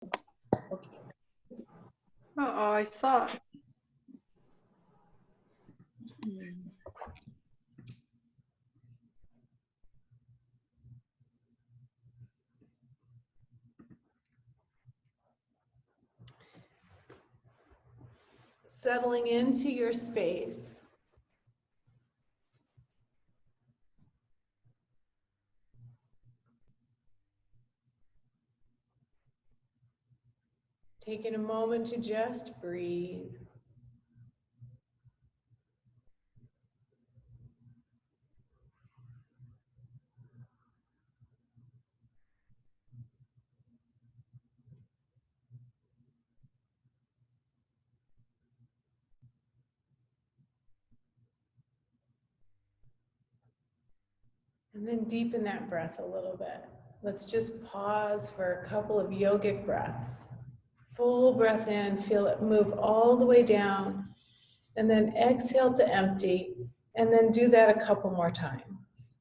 Okay. Oh, I saw it. Settling into your space. Taking a moment to just breathe. And then deepen that breath a little bit. Let's just pause for a couple of yogic breaths. Full breath in, feel it move all the way down, and then exhale to empty, and then do that a couple more times.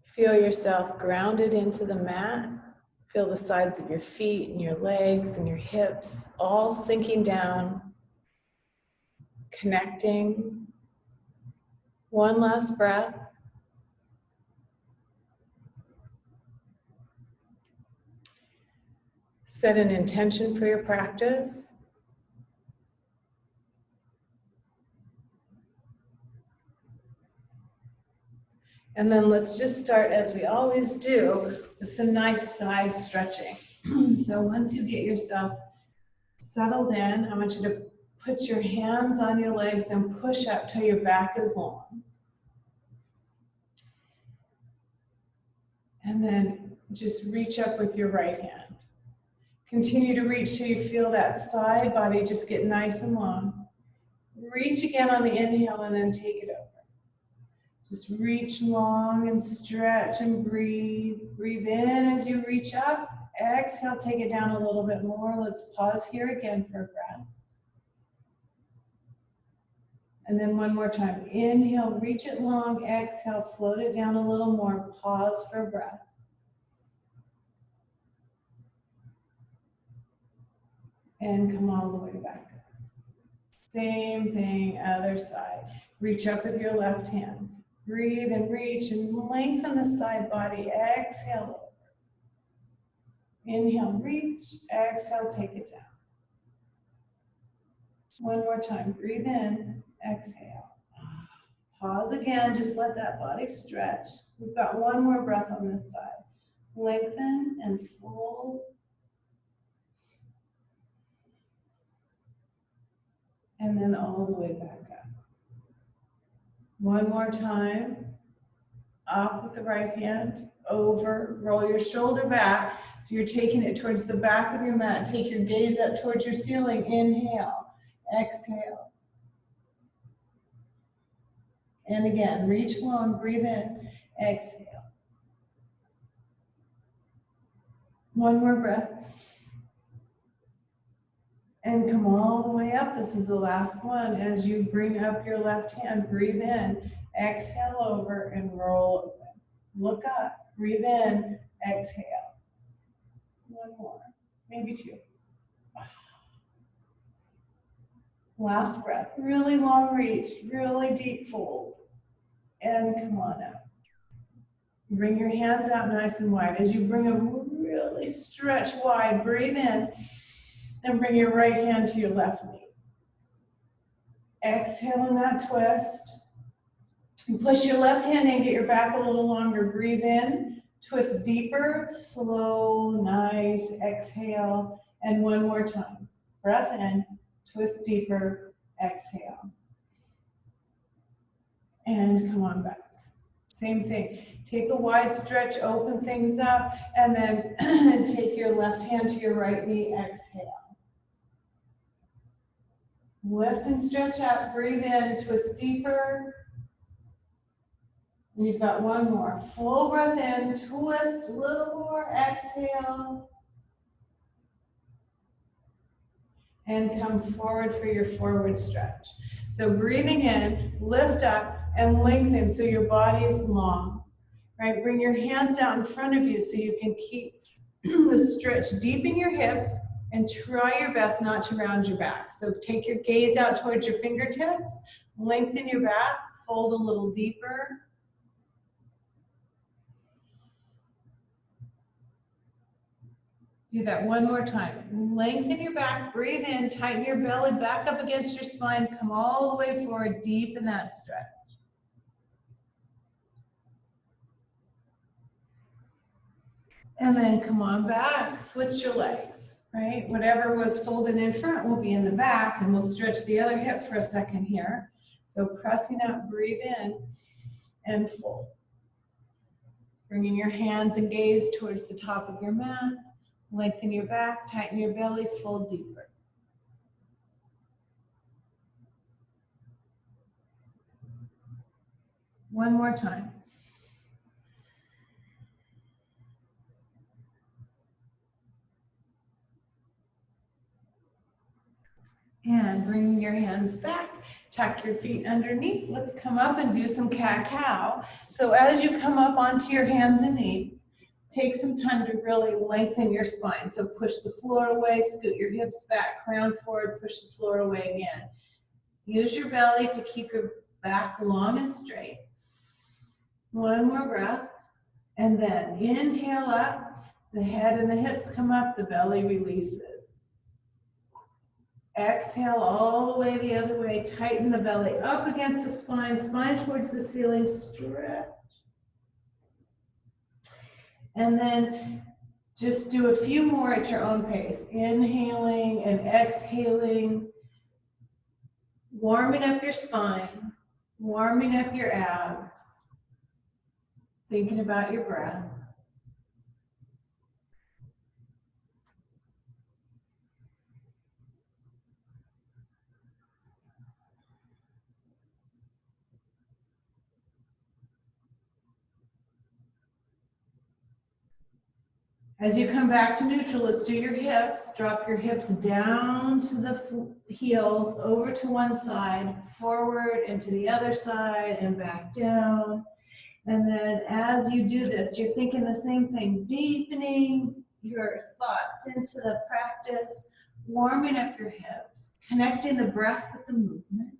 Feel yourself grounded into the mat. Feel the sides of your feet and your legs and your hips all sinking down, connecting. One last breath. Set an intention for your practice. And then let's just start, as we always do, with some nice side stretching. So once you get yourself settled in, I want you to put your hands on your legs and push up till your back is long. And then just reach up with your right hand. Continue to reach till you feel that side body just get nice and long. Reach again on the inhale and then take it over. Just reach long and stretch and breathe. Breathe in as you reach up. Exhale, take it down a little bit more. Let's pause here again for a breath. And then one more time. Inhale, reach it long. Exhale, float it down a little more. Pause for a breath. And come all the way back up. Same thing, other side. Reach up with your left hand. Breathe and reach and lengthen the side body. Exhale over. Inhale, reach. Exhale, take it down. One more time. Breathe in. Exhale. Pause again. Just let that body stretch. We've got one more breath on this side. Lengthen and fold. And then all the way back up. One more time. Up with the right hand, over, roll your shoulder back. So you're taking it towards the back of your mat. Take your gaze up towards your ceiling. Inhale, exhale. And again, reach long, breathe in, exhale. One more breath. And come all the way up. This is the last one. As you bring up your left hand, breathe in, exhale over and roll open. Look up, breathe in, exhale. One more, maybe two. Last breath, really long reach, really deep fold. And come on up. Bring your hands out nice and wide. As you bring them really stretch wide, breathe in. And bring your right hand to your left knee. Exhale in that twist. And push your left hand in, get your back a little longer. Breathe in, twist deeper, slow, nice, exhale. And one more time. Breath in, twist deeper, exhale. And come on back. Same thing. Take a wide stretch, open things up, and then take your left hand to your right knee, exhale. Lift and stretch out, breathe in, twist deeper. You've got one more. Full breath in, twist, a little more, exhale. And come forward for your forward stretch. So breathing in, lift up and lengthen so your body is long. Right? Bring your hands out in front of you so you can keep the stretch deep in your hips and try your best not to round your back. So take your gaze out towards your fingertips, lengthen your back, fold a little deeper. Do that one more time. Lengthen your back, breathe in, tighten your belly back up against your spine, come all the way forward, deep in that stretch. And then come on back, switch your legs, right? Whatever was folded in front will be in the back, and we'll stretch the other hip for a second here. So pressing up, breathe in, and fold. Bringing your hands and gaze towards the top of your mat. Lengthen your back, tighten your belly, fold deeper. One more time. And bring your hands back, tuck your feet underneath. Let's come up and do some cat-cow. So as you come up onto your hands and knees, take some time to really lengthen your spine. So push the floor away, scoot your hips back, crown forward, push the floor away again. Use your belly to keep your back long and straight. One more breath. And then inhale up, the head and the hips come up, the belly releases. Exhale all the way the other way, tighten the belly up against the spine, spine towards the ceiling, stretch. And then just do a few more at your own pace. Inhaling and exhaling, warming up your spine, warming up your abs, thinking about your breath. As you come back to neutral, let's do your hips. Drop your hips down to the heels, over to one side, forward and to the other side, and back down. And then as you do this, you're thinking the same thing, deepening your thoughts into the practice, warming up your hips, connecting the breath with the movement.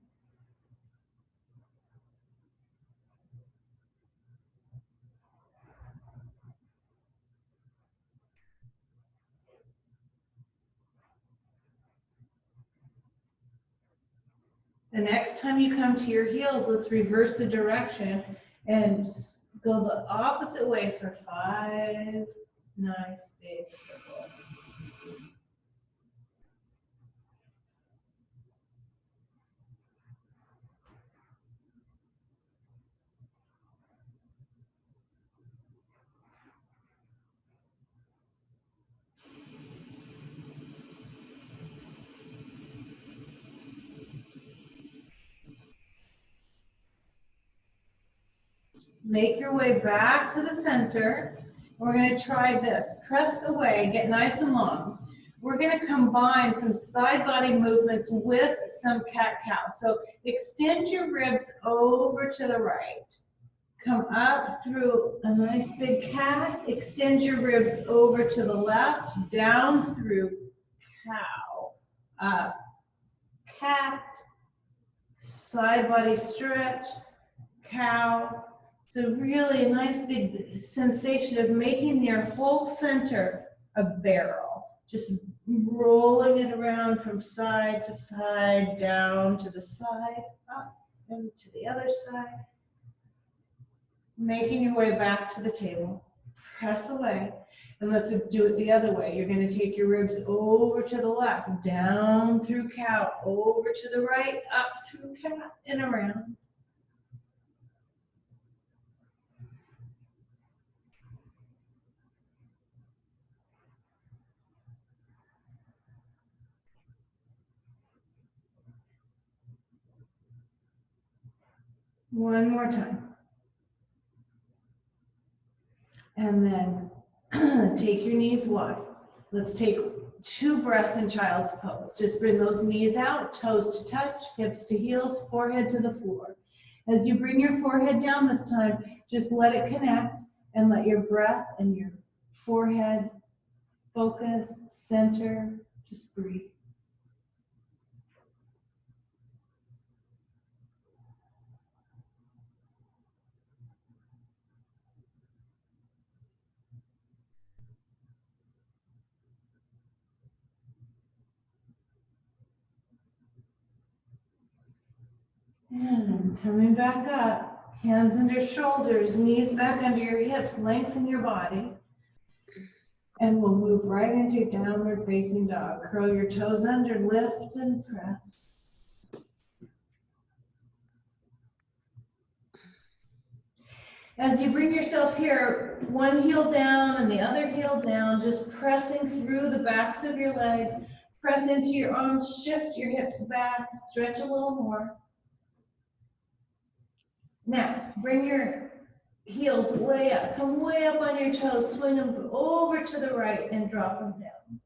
The next time you come to your heels, let's reverse the direction and go the opposite way for 5 nice big circles. Make your way back to the center. We're going to try this. Press away, get nice and long. We're going to combine some side body movements with some cat-cow. So extend your ribs over to the right. Come up through a nice big cat. Extend your ribs over to the left, down through cow, up, cat, side body stretch, cow. So really a nice big sensation of making your whole center a barrel. Just rolling it around from side to side, down to the side, up and to the other side. Making your way back to the table. Press away. And let's do it the other way. You're going to take your ribs over to the left, down through cow, over to the right, up through cat, and around. One more time. And then take your knees wide. Let's take 2 breaths in child's pose. Just bring those knees out, toes to touch, hips to heels, forehead to the floor. As you bring your forehead down this time, just let it connect and let your breath and your forehead focus, center, just breathe. And coming back up, hands under shoulders, knees back under your hips, lengthen your body. And we'll move right into downward facing dog. Curl your toes under, lift and press. As you bring yourself here, one heel down and the other heel down, just pressing through the backs of your legs. Press into your arms, shift your hips back, stretch a little more. Now, bring your heels way up. Come way up on your toes, swing them over to the right and drop them down.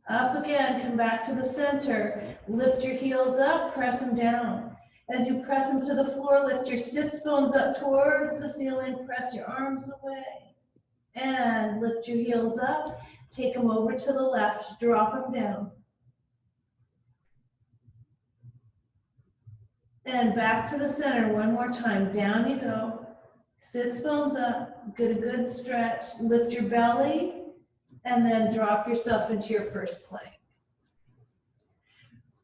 Up again, come back to the center. Lift your heels up, press them down. As you press them to the floor, lift your sits bones up towards the ceiling, press your arms away. And lift your heels up, take them over to the left, drop them down. And back to the center one more time. Down you go. Sits bones up, get a good stretch. Lift your belly, and then drop yourself into your first plank.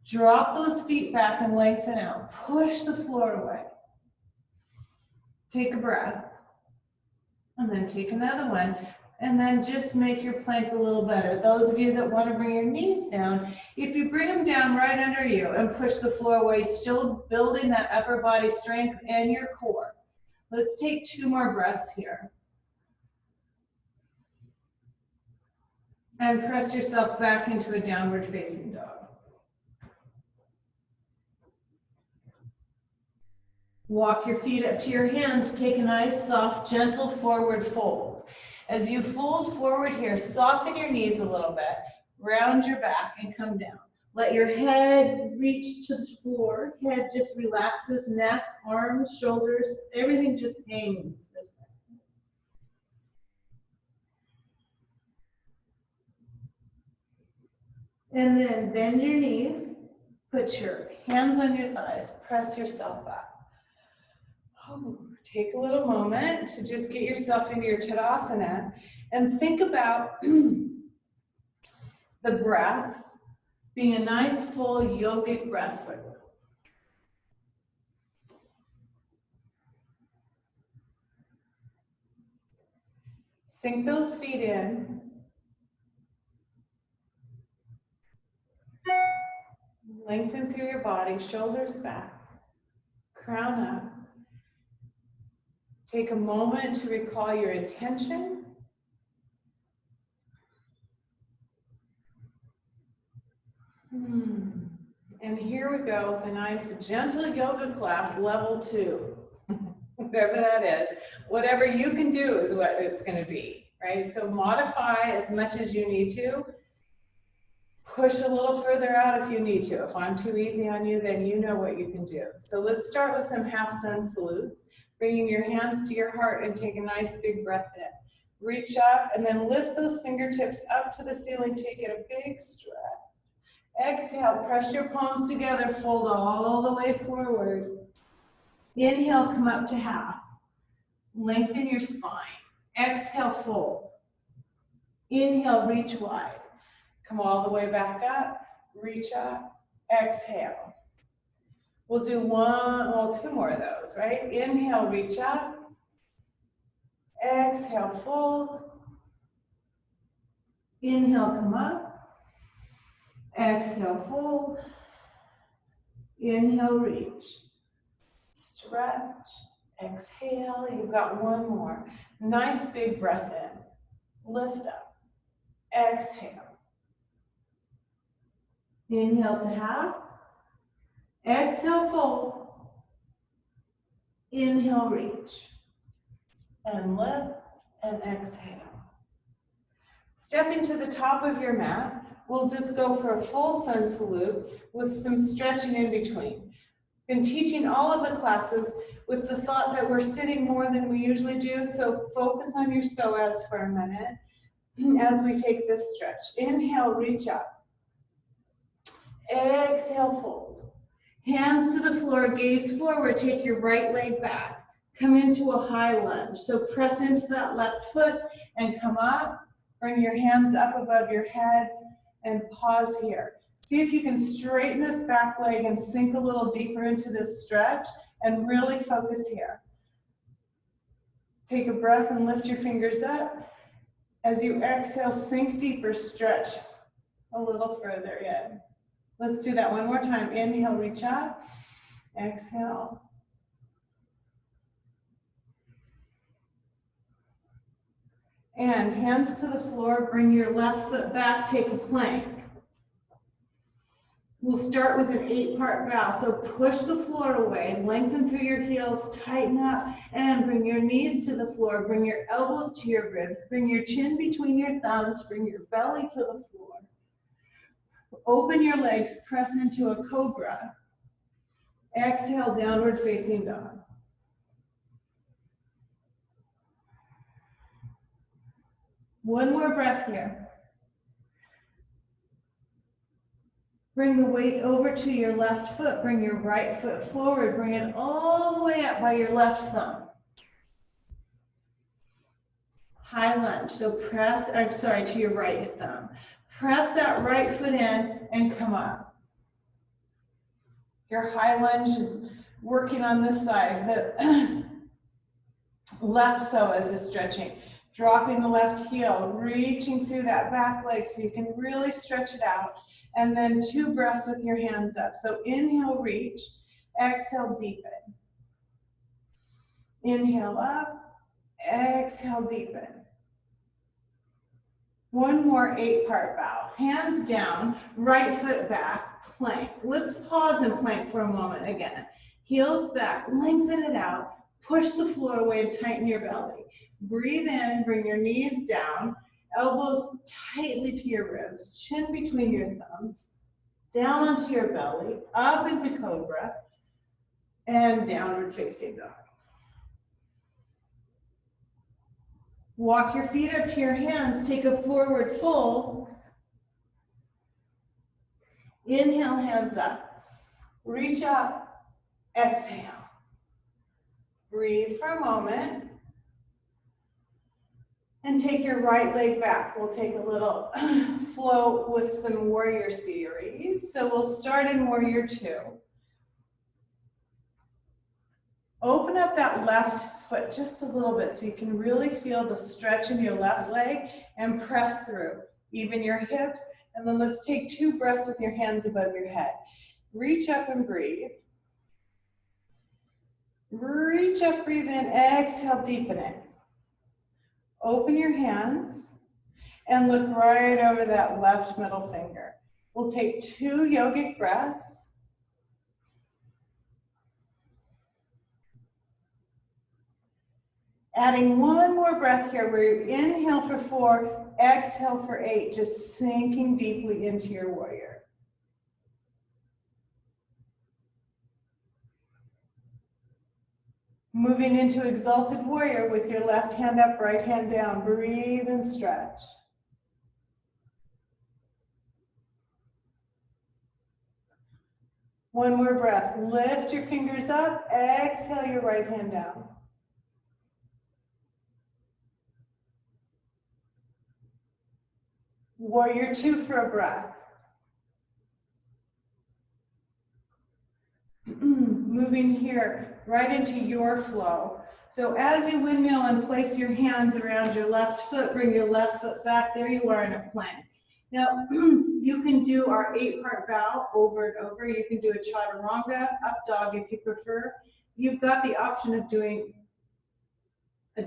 Drop those feet back and lengthen out. Push the floor away. Take a breath. And then take another one. And then just make your plank a little better. Those of you that want to bring your knees down, if you bring them down right under you and push the floor away, still building that upper body strength and your core. Let's take 2 more breaths here. And press yourself back into a downward facing dog. Walk your feet up to your hands. Take a nice, soft, gentle forward fold. As you fold forward here, soften your knees a little bit, round your back and come down. Let your head reach to the floor. Head just relaxes, neck, arms, shoulders, everything just hangs for a second. And then bend your knees, put your hands on your thighs, press yourself up. Take a little moment to just get yourself into your Tadasana and think about the breath being a nice full yogic breath for you. Sink those feet in. Lengthen through your body, shoulders back, crown up. Take a moment to recall your intention. And here we go with a nice gentle yoga class, level 2. Whatever that is. Whatever you can do is what it's going to be, right? So modify as much as you need to. Push a little further out if you need to. If I'm too easy on you, then you know what you can do. So let's start with some half sun salutes. Bringing your hands to your heart and take a nice big breath in. Reach up and then lift those fingertips up to the ceiling. Take it a big stretch. Exhale, press your palms together, fold all the way forward. Inhale, come up to half. Lengthen your spine. Exhale, fold. Inhale, reach wide. Come all the way back up, reach up, exhale. We'll do 2 more of those, right? Inhale, reach up. Exhale, fold. Inhale, come up. Exhale, fold. Inhale, reach. Stretch. Exhale. You've got 1 more. Nice big breath in. Lift up. Exhale. Inhale to half. Exhale, fold. Inhale, reach. and lift and exhale. Stepping to the top of your mat, we'll just go for a full sun salute with some stretching in between. Been teaching all of the classes with the thought that we're sitting more than we usually do, so focus on your psoas for a minute as we take this stretch. Inhale, reach up. Exhale, fold. Hands to the floor, gaze forward, take your right leg back. Come into a high lunge. So press into that left foot and come up. Bring your hands up above your head and pause here. See if you can straighten this back leg and sink a little deeper into this stretch and really focus here. Take a breath and lift your fingers up. As you exhale, sink deeper, stretch a little further in. Let's do that one more time. Inhale, reach up. Exhale. And hands to the floor, bring your left foot back, take a plank. We'll start with an 8-part bow. So push the floor away, lengthen through your heels, tighten up, and bring your knees to the floor. Bring your elbows to your ribs. Bring your chin between your thumbs. Bring your belly to the floor. Open your legs, press into a cobra. Exhale, downward facing dog. One more breath here. Bring the weight over to your left foot. Bring your right foot forward. Bring it all the way up by your left thumb. High lunge. So press, to your right thumb. Press that right foot in and come up. Your high lunge is working on this side. The left psoas is stretching. Dropping the left heel, reaching through that back leg so you can really stretch it out. And then 2 breaths with your hands up. So inhale, reach. Exhale, deepen. Inhale up. Exhale, deepen. One more 8-part bow. Hands down, right foot back, plank. Let's pause and plank for a moment again. Heels back, lengthen it out. Push the floor away and tighten your belly. Breathe in, bring your knees down, elbows tightly to your ribs, chin between your thumbs, down onto your belly, up into cobra, and downward facing dog. Walk your feet up to your hands, take a forward fold. Inhale, hands up. Reach up, exhale. Breathe for a moment. And take your right leg back. We'll take a little flow with some warrior series. So we'll start in warrior 2. Open up that left foot just a little bit so you can really feel the stretch in your left leg and press through. Even your hips. And then let's take 2 breaths with your hands above your head. Reach up and breathe. Reach up, breathe in, exhale, deepen it. Open your hands and look right over that left middle finger. We'll take 2 yogic breaths. Adding one more breath here where you inhale for 4, exhale for 8, just sinking deeply into your warrior. Moving into exalted warrior with your left hand up, right hand down. Breathe and stretch. One more breath. Lift your fingers up. Exhale your right hand down. Warrior 2 for a breath. Moving here right into your flow. So as you windmill and place your hands around your left foot, bring your left foot back. There you are in a plank. Now, you can do our 8-part bow over and over. You can do a chaturanga, up dog if you prefer. You've got the option of doing a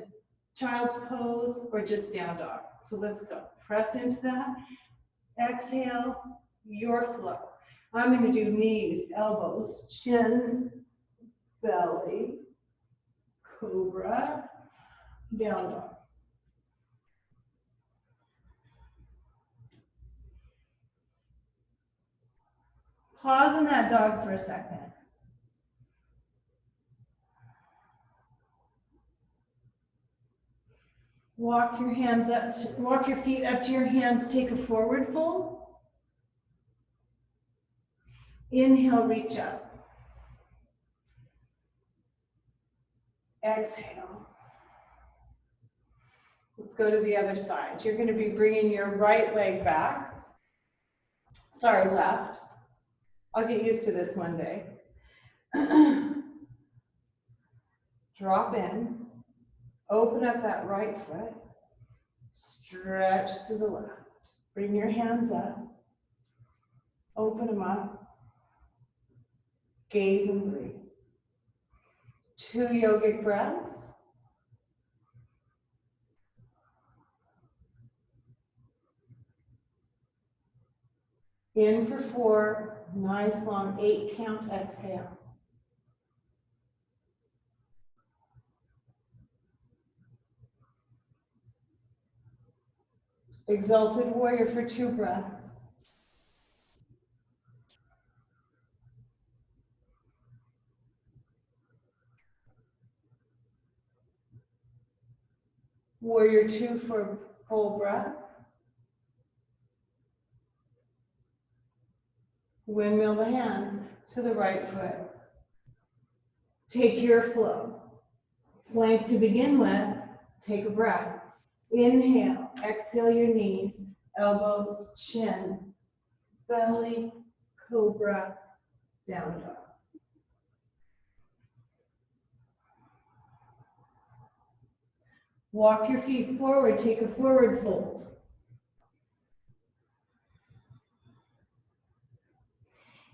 child's pose or just down dog. So let's go. Press into that. Exhale, your flow. I'm going to do knees, elbows, chin, belly, cobra, down dog. Pause in that dog for a second. Walk your hands up, walk your feet up to your hands, take a forward fold. Inhale, reach up. Exhale. Let's go to the other side. You're going to be bringing your right leg back. Sorry, left. I'll get used to this one day. Drop in. Open up that right foot. Stretch to the left. Bring your hands up. Open them up. Gaze and breathe. 2 yogic breaths. In for 4, nice long 8 count exhale. Exalted warrior for 2 breaths. Warrior 2 for full breath. Windmill the hands to the right foot. Take your flow. Plank to begin with, take a breath. Inhale, exhale your knees, elbows, chin, belly, cobra, down dog. Walk your feet forward, take a forward fold.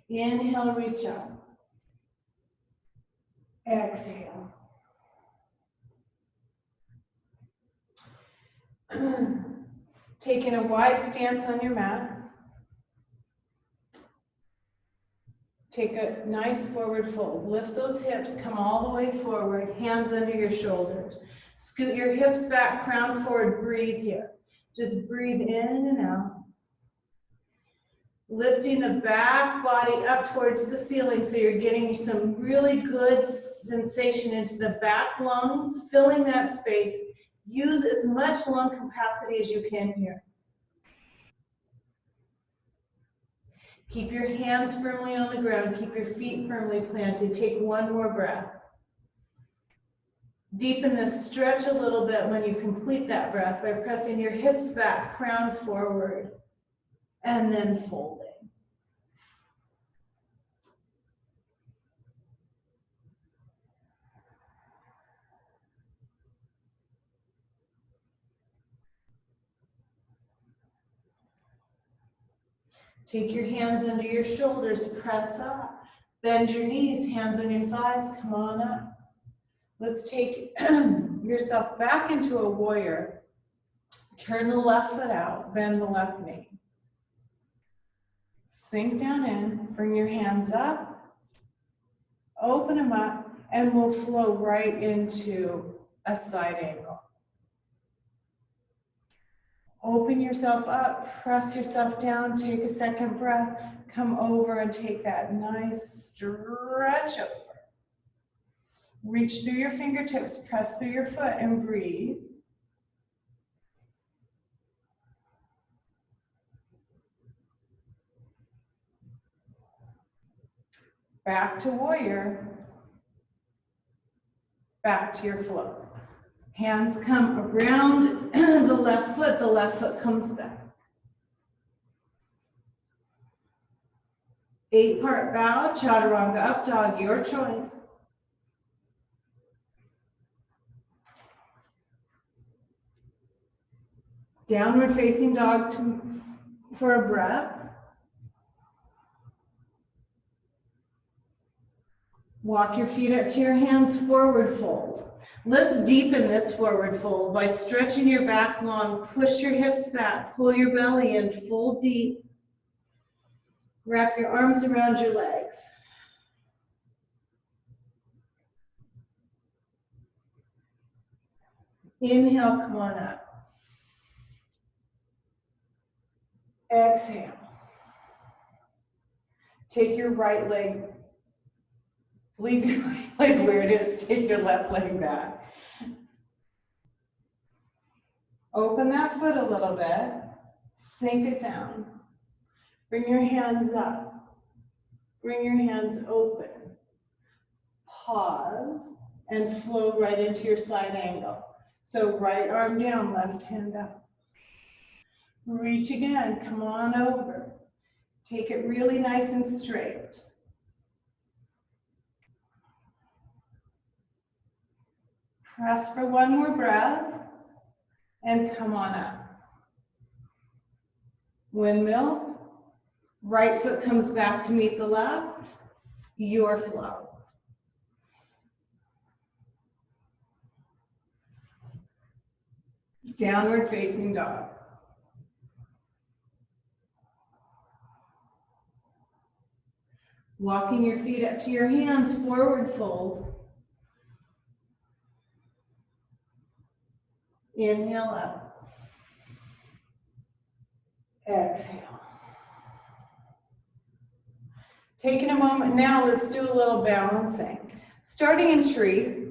Inhale, reach up. Exhale. Taking a wide stance on your mat. Take a nice forward fold. Lift those hips, come all the way forward, hands under your shoulders. Scoot your hips back, crown forward, breathe here. Just breathe in and out. Lifting the back body up towards the ceiling so you're getting some really good sensation into the back lungs, filling that space. Use as much lung capacity as you can here. Keep your hands firmly on the ground. Keep your feet firmly planted. Take one more breath. Deepen the stretch a little bit when you complete that breath by pressing your hips back, crown forward, and then folding. Take your hands under your shoulders, press up. Bend your knees, hands on your thighs, come on up. Let's take yourself back into a warrior. Turn the left foot out, bend the left knee. Sink down in, bring your hands up, open them up, and we'll flow right into a side angle. Open yourself up, press yourself down, take a second breath, come over and take that nice stretch over. Reach through your fingertips, press through your foot and breathe. Back to warrior, back to your flow. Hands come around the left foot comes back. 8-part bow, chaturanga up dog, your choice. Downward facing dog for a breath. Walk your feet up to your hands, forward fold. Let's deepen this forward fold by stretching your back long, push your hips back, pull your belly in, fold deep. Wrap your arms around your legs. Inhale, come on up. Exhale. Take your right leg, leave your right leg where it is, take your left leg back. Open that foot a little bit, sink it down. Bring your hands up, bring your hands open. Pause and flow right into your side angle. So right arm down, left hand up. Reach again, come on over. Take it really nice and straight. Press for one more breath and come on up. Windmill, right foot comes back to meet the left, your flow. Downward facing dog. Walking your feet up to your hands, forward fold. Inhale up. Exhale. Taking a moment now, let's do a little balancing. Starting in tree,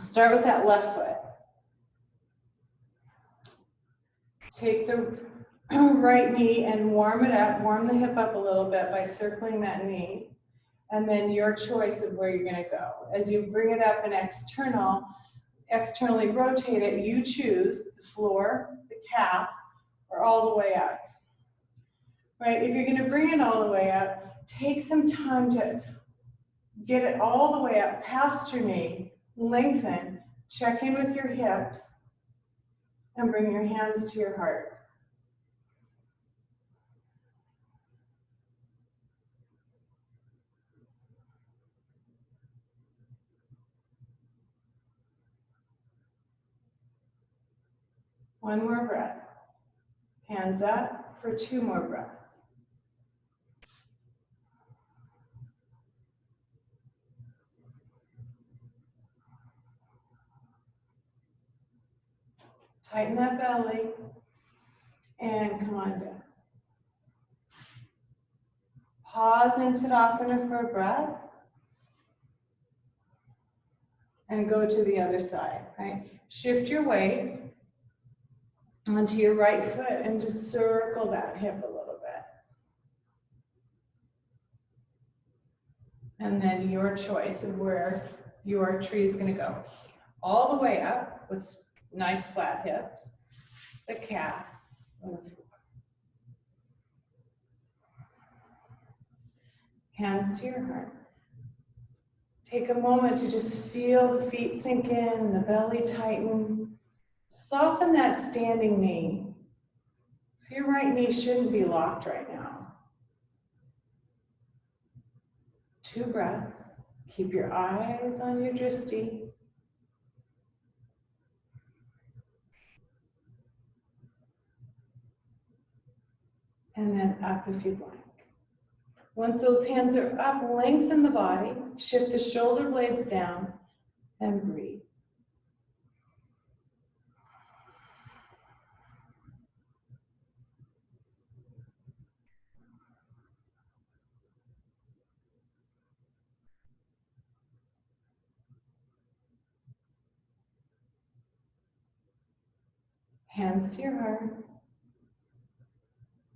start with that left foot. Take the right knee and warm it up, warm the hip up a little bit by circling that knee, and then your choice of where you're going to go. As you bring it up and externally rotate it, you choose the floor, the calf, or all the way up. Right? If you're going to bring it all the way up, take some time to get it all the way up past your knee, lengthen, check in with your hips, and bring your hands to your heart. One more breath. Hands up for 2 more breaths. Tighten that belly and come on down. Pause in Tadasana for a breath and go to the other side, right? Shift your weight onto your right foot and just circle that hip a little bit. And then your choice of where your tree is going to go. All the way up with nice flat hips, the calf on the floor. Hands to your heart. Take a moment to just feel the feet sink in and the belly tighten. Soften that standing knee. So your right knee shouldn't be locked right now. 2 breaths. Keep your eyes on your drishti. And then up if you'd like. Once those hands are up, lengthen the body, shift the shoulder blades down, and breathe. Hands to your heart,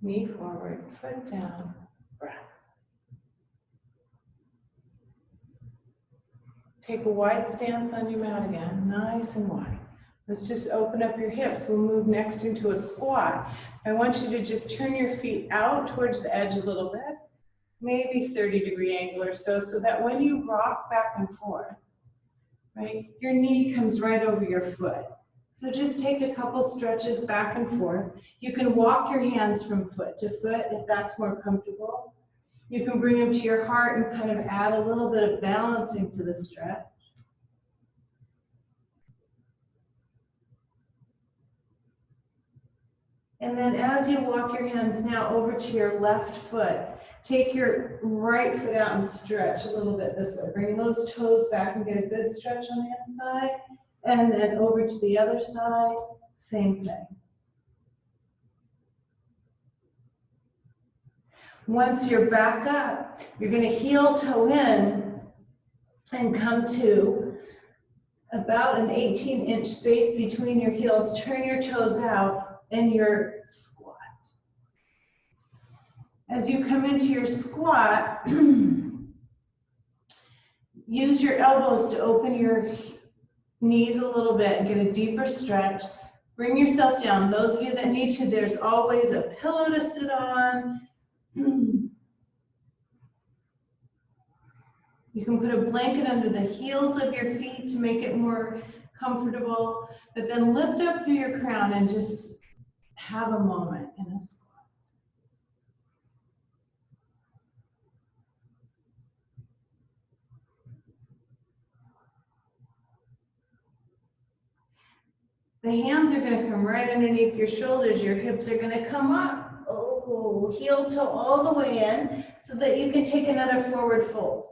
knee forward, foot down, breath. Take a wide stance on your mat again, nice and wide. Let's just open up your hips. We'll move next into a squat. I want you to just turn your feet out towards the edge a little bit, maybe 30-degree angle or so, so that when you rock back and forth, right, your knee comes right over your foot. So just take a couple stretches back and forth. You can walk your hands from foot to foot if that's more comfortable. You can bring them to your heart and kind of add a little bit of balancing to the stretch. And then as you walk your hands now over to your left foot, take your right foot out and stretch a little bit this way. Bring those toes back and get a good stretch on the inside. And then over to the other side, same thing. Once you're back up, you're going to heel toe in and come to about an 18-inch space between your heels. Turn your toes out in your squat. As you come into your squat, use your elbows to open your knees a little bit and get a deeper stretch. Bring yourself down. Those of you that need to, there's always a pillow to sit on. You can put a blanket under the heels of your feet to make it more comfortable, but then lift up through your crown and just have a moment in a squat. The hands are going to come right underneath your shoulders. Your hips are going to come up. Oh, heel toe all the way in so that you can take another forward fold.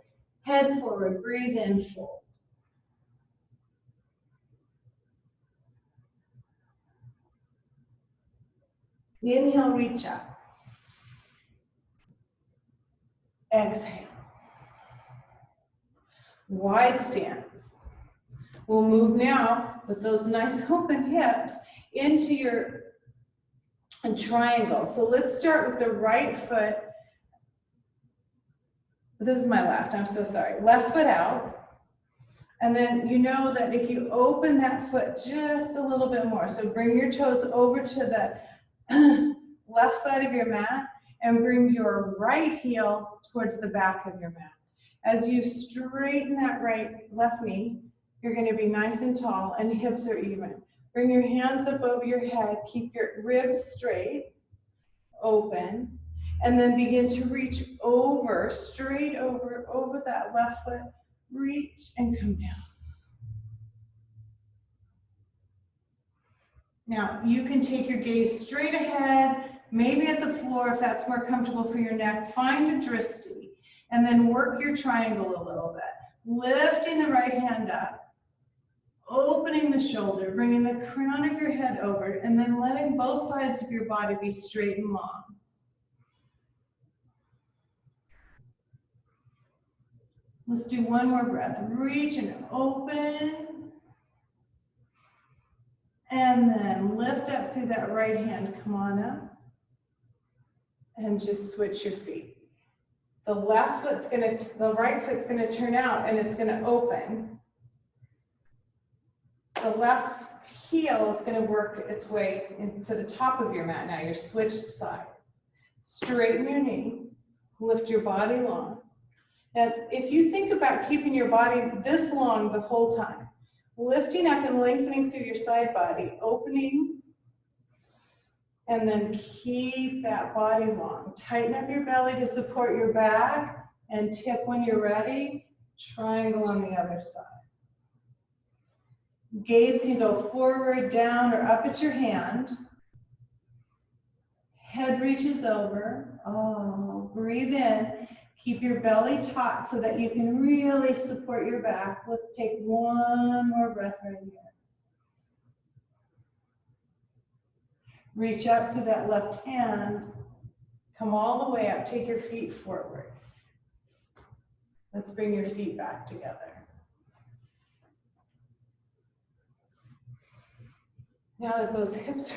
Head forward, breathe in, fold. Inhale, reach up. Exhale. Wide stance. We'll move now with those nice open hips into your triangle. So let's start with the right foot. This is my left, I'm so sorry. Left foot out. And then you know that if you open that foot just a little bit more, so bring your toes over to the left side of your mat and bring your right heel towards the back of your mat. As you straighten that left knee, you're going to be nice and tall and hips are even. Bring your hands up over your head, keep your ribs straight, open, and then begin to reach over, straight over that left foot. Reach and come down. Now, you can take your gaze straight ahead, maybe at the floor if that's more comfortable for your neck. Find a drishti, and then work your triangle a little bit. Lifting the right hand up, opening the shoulder, bringing the crown of your head over, and then letting both sides of your body be straight and long. Let's do one more breath. Reach and open. And then lift up through that right hand. Come on up. And just switch your feet. The right foot's gonna turn out and it's gonna open. The left heel is gonna work its way into the top of your mat now. You're switched sides. Straighten your knee. Lift your body long. Now, if you think about keeping your body this long the whole time, lifting up and lengthening through your side body, opening, and then keep that body long. Tighten up your belly to support your back, and tip when you're ready. Triangle on the other side. Gaze can go forward, down, or up at your hand. Head reaches over. Oh, breathe in. Keep your belly taut so that you can really support your back. Let's take one more breath right here. Reach up through that left hand. Come all the way up. Take your feet forward. Let's bring your feet back together. Now that those hips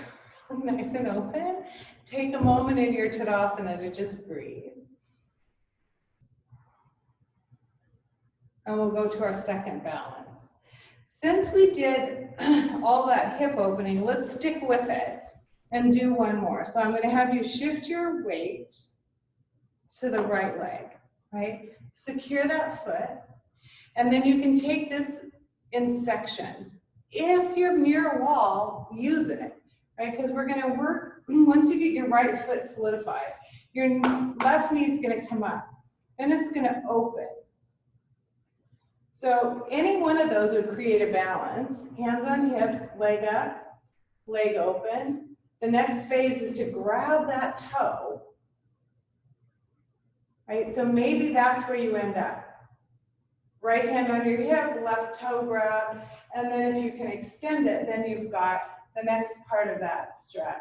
are really nice and open, take a moment in your Tadasana to just breathe. And we'll go to our second balance. Since we did all that hip opening, let's stick with it and do one more. So I'm going to have you shift your weight to the right leg, right? Secure that foot. And then you can take this in sections. If you're near a wall, use it, right? Because we're going to work, once you get your right foot solidified, your left knee is going to come up. Then it's going to open. So any one of those would create a balance. Hands on hips, leg up, leg open. The next phase is to grab that toe, right? So maybe that's where you end up. Right hand under your hip, left toe grab, and then if you can extend it, then you've got the next part of that stretch.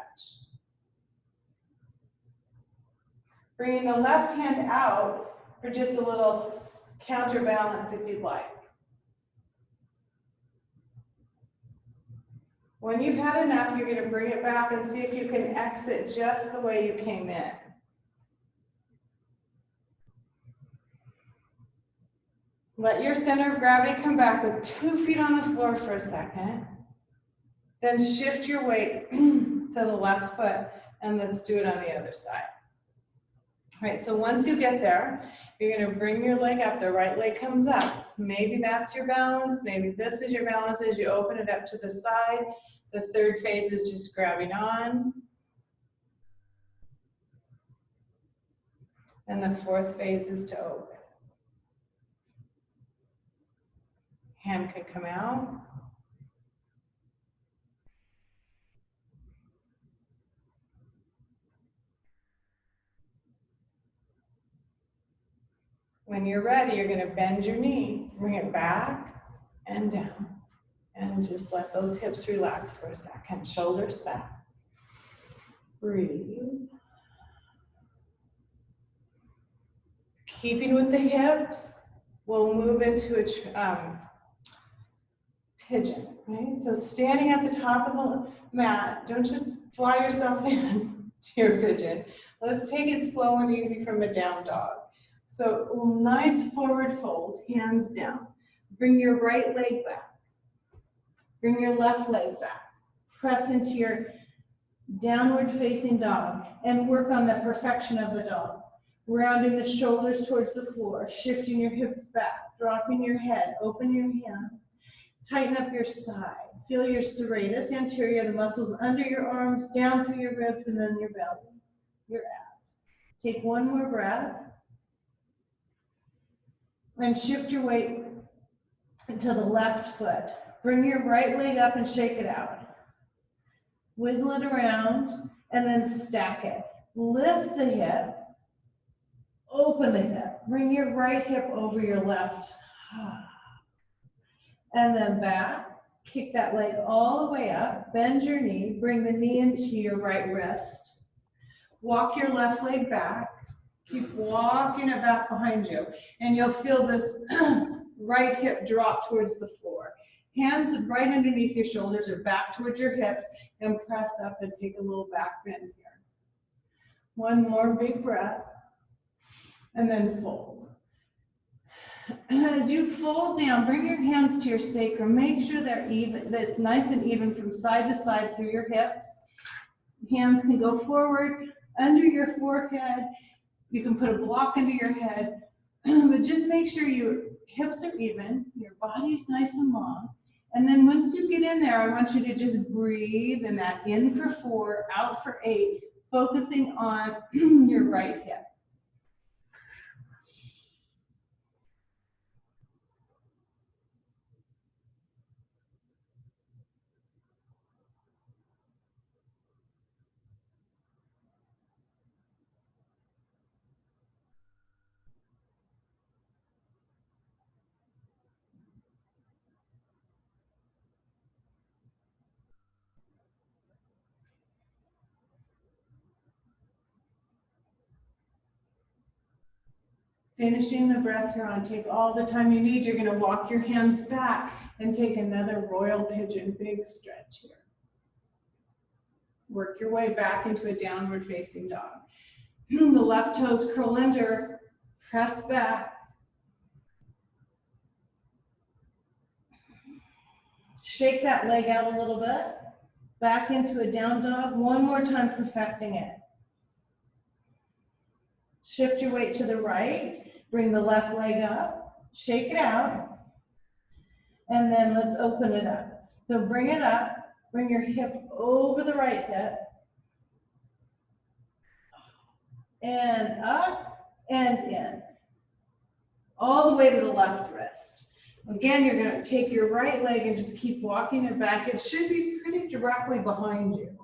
Bringing the left hand out for just a little counterbalance if you'd like. When you've had enough, you're going to bring it back and see if you can exit just the way you came in. Let your center of gravity come back with 2 feet on the floor for a second. Then shift your weight to the left foot, and let's do it on the other side. All right, so once you get there, you're going to bring your leg up. The right leg comes up. Maybe that's your balance. Maybe this is your balance as you open it up to the side. The third phase is just grabbing on. And the fourth phase is to open. Hand could come out. When you're ready, you're going to bend your knee, bring it back and down. And just let those hips relax for a second. Shoulders back. Breathe. Keeping with the hips, we'll move into a pigeon, right? So standing at the top of the mat, don't just fly yourself in to your pigeon. Let's take it slow and easy from a down dog. So nice forward fold, hands down. Bring your right leg back. Bring your left leg back. Press into your downward facing dog and work on the perfection of the dog. Rounding the shoulders towards the floor, shifting your hips back, dropping your head, open your hands, tighten up your side. Feel your serratus anterior, the muscles under your arms, down through your ribs, and then your belly, your abs. Take one more breath. And shift your weight to the left foot. Bring your right leg up and shake it out. Wiggle it around and then stack it. Lift the hip. Open the hip. Bring your right hip over your left. And then back. Kick that leg all the way up. Bend your knee. Bring the knee into your right wrist. Walk your left leg back. Keep walking it back behind you. And you'll feel this right hip drop towards the floor. Hands right underneath your shoulders or back towards your hips, and press up and take a little back bend here. One more big breath. And then fold. As you fold down, bring your hands to your sacrum. Make sure they're even, that it's nice and even from side to side through your hips. Hands can go forward, under your forehead. You can put a block into your head, but just make sure your hips are even, your body's nice and long. And then once you get in there, I want you to just breathe, and that in for 4, out for 8, focusing on your right hip. Finishing the breath here on, take all the time you need. You're going to walk your hands back and take another royal pigeon, big stretch here. Work your way back into a downward facing dog. The left toes curl under, press back. Shake that leg out a little bit. Back into a down dog. One more time, perfecting it. Shift your weight to the right. Bring the left leg up. Shake it out. And then let's open it up. So bring it up. Bring your hip over the right hip. And up and in. All the way to the left wrist. Again, you're going to take your right leg and just keep walking it back. It should be pretty directly behind you.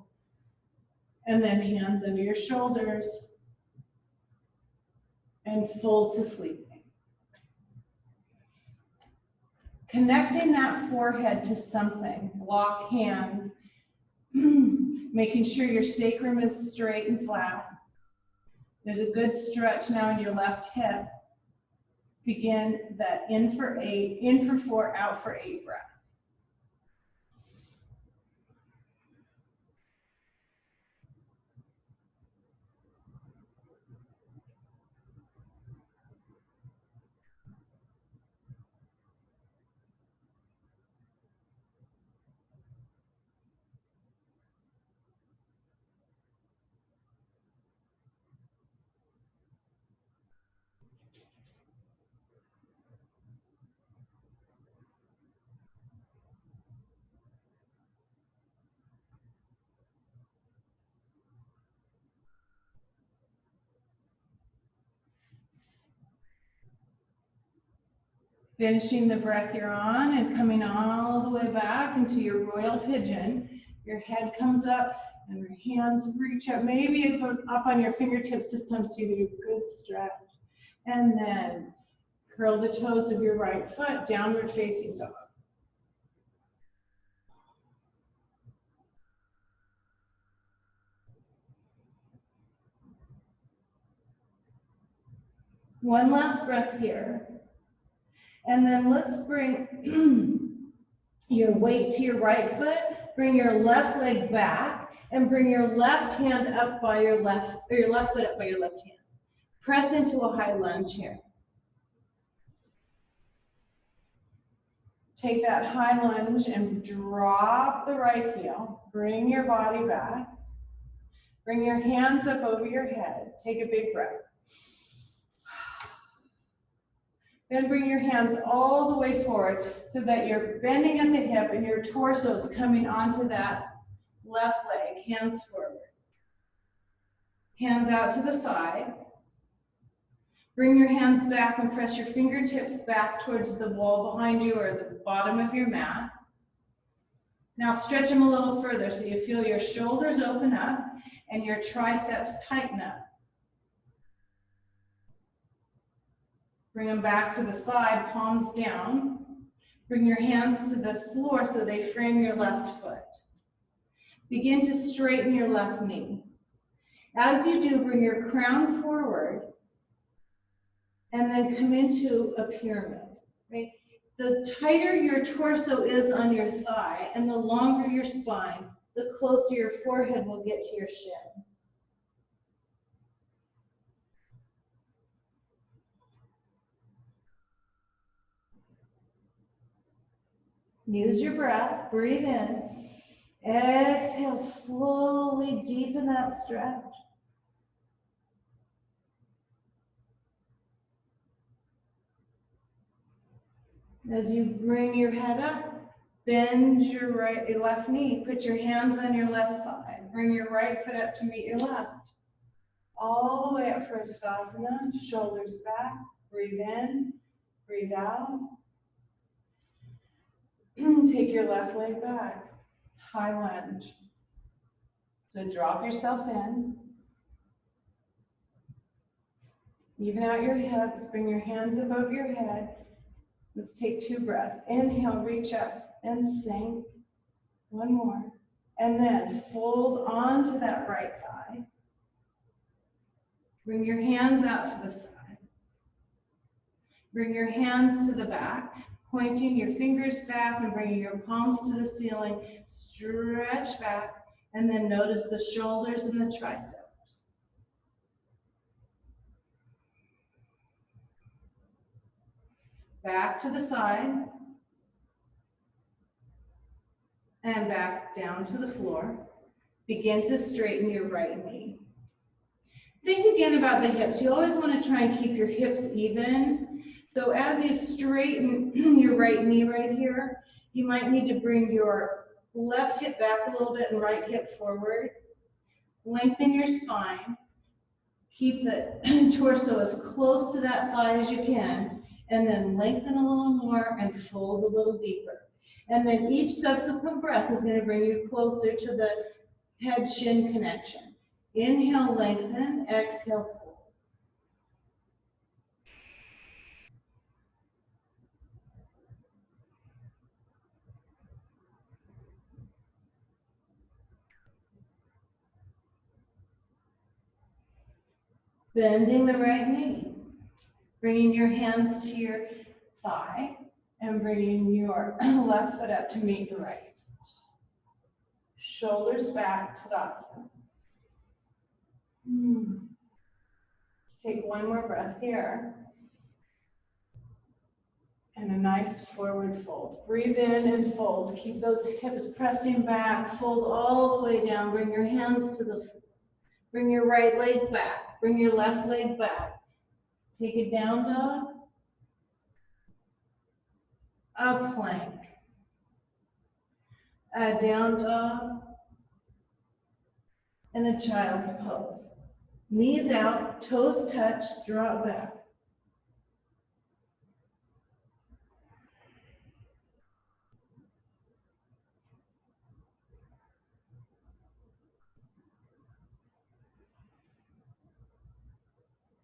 And then hands under your shoulders. And fold to sleeping. Connecting that forehead to something, lock hands, making sure your sacrum is straight and flat. There's a good stretch now in your left hip. Begin that in for 8, in for 4, out for 8 breath. Finishing the breath you're on and coming all the way back into your royal pigeon. Your head comes up and your hands reach up. Maybe you put up on your fingertips this time so you get a good stretch. And then curl the toes of your right foot, downward facing dog. One last breath here. And then let's bring your weight to your right foot, bring your left leg back, and bring your left hand up by your left, or your left foot up by your left hand. Press into a high lunge here. Take that high lunge and drop the right heel. Bring your body back. Bring your hands up over your head. Take a big breath. Then bring your hands all the way forward so that you're bending at the hip and your torso is coming onto that left leg, hands forward. Hands out to the side. Bring your hands back and press your fingertips back towards the wall behind you or the bottom of your mat. Now stretch them a little further so you feel your shoulders open up and your triceps tighten up. Bring them back to the side, palms down. Bring your hands to the floor so they frame your left foot. Begin to straighten your left knee. As you do, bring your crown forward and then come into a pyramid. Right? The tighter your torso is on your thigh and the longer your spine, the closer your forehead will get to your shin. Use your breath, breathe in. Exhale, slowly deepen that stretch. As you bring your head up, bend your left knee. Put your hands on your left thigh. Bring your right foot up to meet your left. All the way up for Tadasana, shoulders back. Breathe in, breathe out. Take your left leg back. High lunge. So drop yourself in. Even out your hips. Bring your hands above your head. Let's take 2 breaths. Inhale, reach up and sink. One more. And then fold onto that right thigh. Bring your hands out to the side. Bring your hands to the back, pointing your fingers back and bringing your palms to the ceiling. Stretch back, and then notice the shoulders and the triceps. Back to the side. And back down to the floor. Begin to straighten your right knee. Think again about the hips. You always want to try and keep your hips even. So as you straighten your right knee right here, you might need to bring your left hip back a little bit and right hip forward. Lengthen your spine. Keep the torso as close to that thigh as you can, and then lengthen a little more and fold a little deeper. And then each subsequent breath is going to bring you closer to the head-shin connection. Inhale, lengthen. Exhale, fold. Bending the right knee. Bringing your hands to your thigh and bringing your left foot up to meet your right. Shoulders back, Tadasana. Let's take one more breath here. And a nice forward fold. Breathe in and fold. Keep those hips pressing back. Fold all the way down. Bring your hands to the floor. Bring your right leg back. Bring your left leg back. Take a down dog. A plank. A down dog. And a child's pose. Knees out, toes touch, drop back.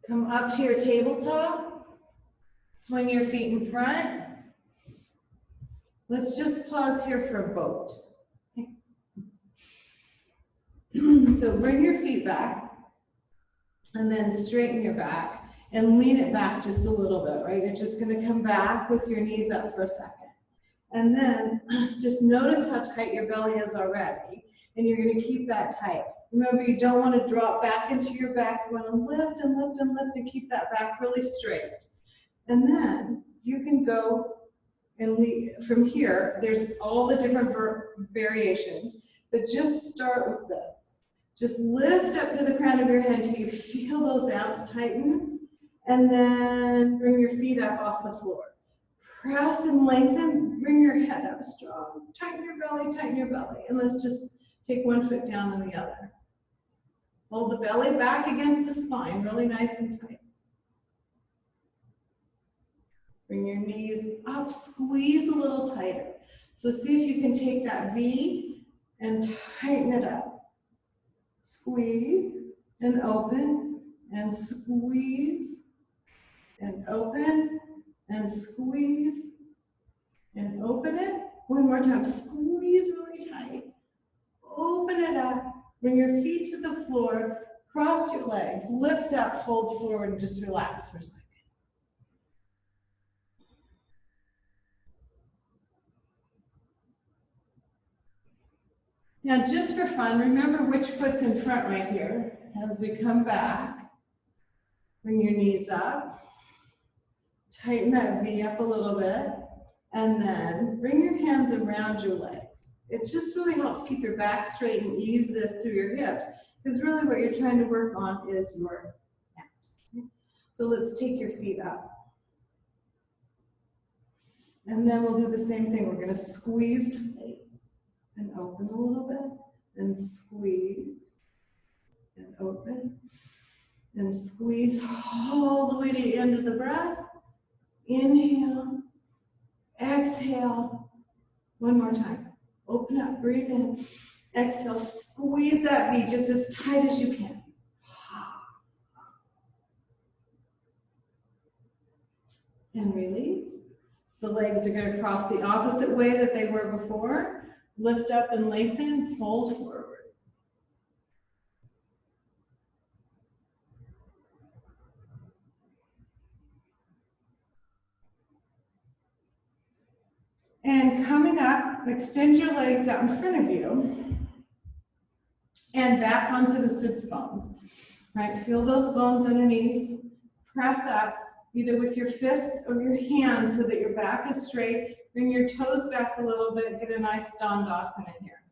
Come up to your tabletop. Swing your feet in front. Let's just pause here for a boat. So bring your feet back and then straighten your back and lean it back just a little bit, right? You're just gonna come back with your knees up for a second. And then just notice how tight your belly is already, and you're gonna keep that tight. Remember, you don't wanna drop back into your back. You wanna lift and lift and lift and keep that back really straight. And then you can go and lead from here. There's all the different variations, but just start with this. Just lift up through the crown of your head until you feel those abs tighten, and then bring your feet up off the floor. Press and lengthen, bring your head up strong. Tighten your belly, and let's just take one foot down and the other. Hold the belly back against the spine, really nice and tight. Bring your knees up, squeeze a little tighter. So see if you can take that V and tighten it up. Squeeze and open and squeeze and open and squeeze and open it. One more time, squeeze really tight. Open it up, bring your feet to the floor, cross your legs, lift up, fold forward, and just relax for a second. Now, just for fun, remember which foot's in front right here. As we come back, bring your knees up, tighten that V up a little bit, and then bring your hands around your legs. It just really helps keep your back straight and ease this through your hips, because really what you're trying to work on is your abs. So let's take your feet up. And then we'll do the same thing. We're going to squeeze tight and open a little bit, and squeeze, and open, and squeeze all the way to the end of the breath. Inhale, exhale, one more time. Open up, breathe in, exhale, squeeze that V just as tight as you can. And release. The legs are going to cross the opposite way that they were before. Lift up and lengthen, fold forward. And coming up, extend your legs out in front of you and back onto the sits bones. Right, feel those bones underneath. Press up either with your fists or your hands so that your back is straight. Bring your toes back a little bit, get a nice Dandasana here.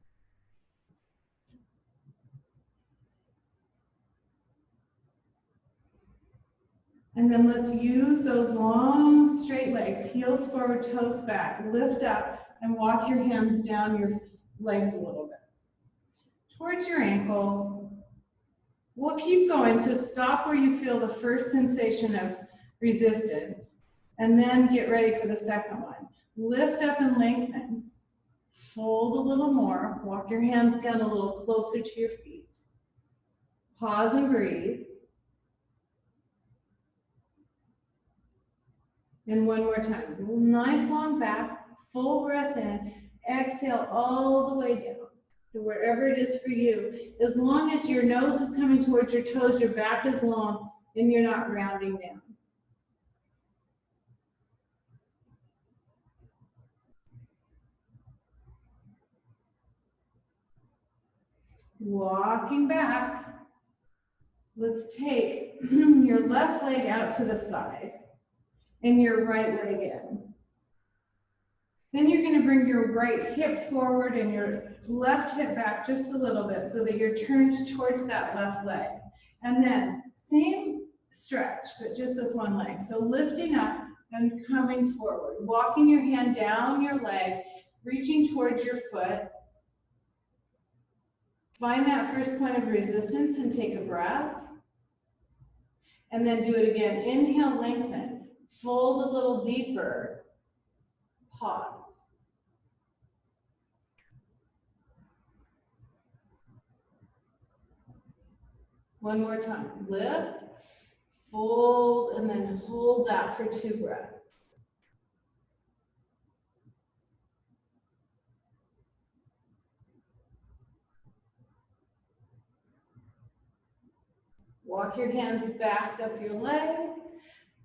And then let's use those long, straight legs, heels forward, toes back, lift up, and walk your hands down your legs a little bit. Towards your ankles. We'll keep going, so stop where you feel the first sensation of resistance, and then get ready for the second one. Lift up and lengthen. Fold a little more. Walk your hands down a little closer to your feet. Pause and breathe. And one more time. Nice long back. Full breath in. Exhale all the way down to wherever it is for you. As long as your nose is coming towards your toes, your back is long, and you're not rounding down. Walking back. Let's take your left leg out to the side and your right leg in. Then you're going to bring your right hip forward and your left hip back just a little bit so that you're turned towards that left leg. And then same stretch, but just with one leg. So lifting up and coming forward, walking your hand down your leg, reaching towards your foot. Find that first point of resistance and take a breath. And then do it again. Inhale, lengthen. Fold a little deeper. Pause. One more time. Lift, fold, and then hold that for 2 breaths. Walk your hands back up your leg.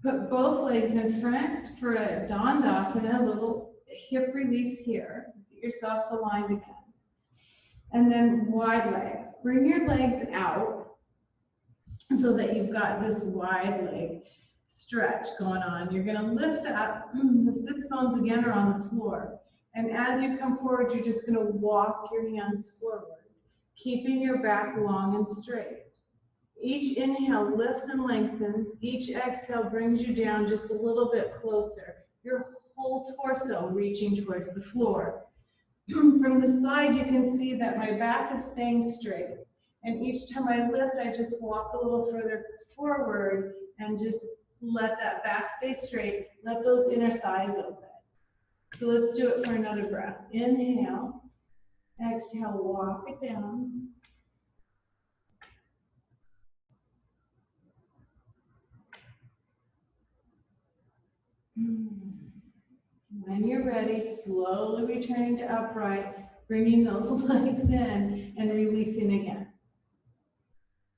Put both legs in front for a Dandasana, a little hip release here. Get yourself aligned again. And then wide legs. Bring your legs out so that you've got this wide leg stretch going on. You're going to lift up. The sits bones again are on the floor. And as you come forward, you're just going to walk your hands forward, keeping your back long and straight. Each inhale lifts and lengthens. Each exhale brings you down just a little bit closer. Your whole torso reaching towards the floor. From the side, you can see that my back is staying straight. And each time I lift, I just walk a little further forward and just let that back stay straight. Let those inner thighs open. So let's do it for another breath. Inhale. Exhale, walk it down. When you're ready, slowly returning to upright, bringing those legs in and releasing again.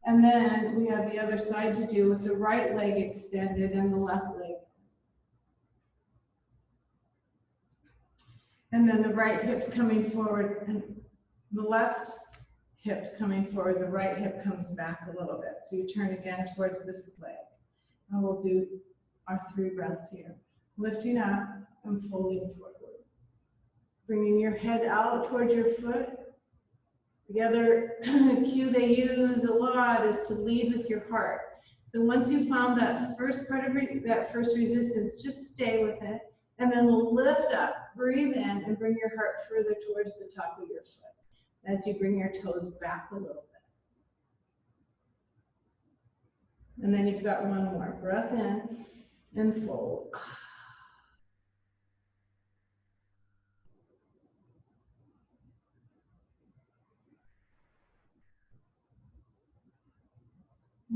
And then we have the other side to do with the right leg extended and the left leg. And then the right hip's coming forward and the left hip's coming forward. The right hip comes back a little bit. So you turn again towards this leg. And we'll do our 3 breaths here. Lifting up and folding forward. Bringing your head out towards your foot. The other cue they use a lot is to lead with your heart. So once you found that first part of that first resistance, just stay with it. And then we'll lift up, breathe in, and bring your heart further towards the top of your foot as you bring your toes back a little bit. And then you've got one more. Breath in and fold.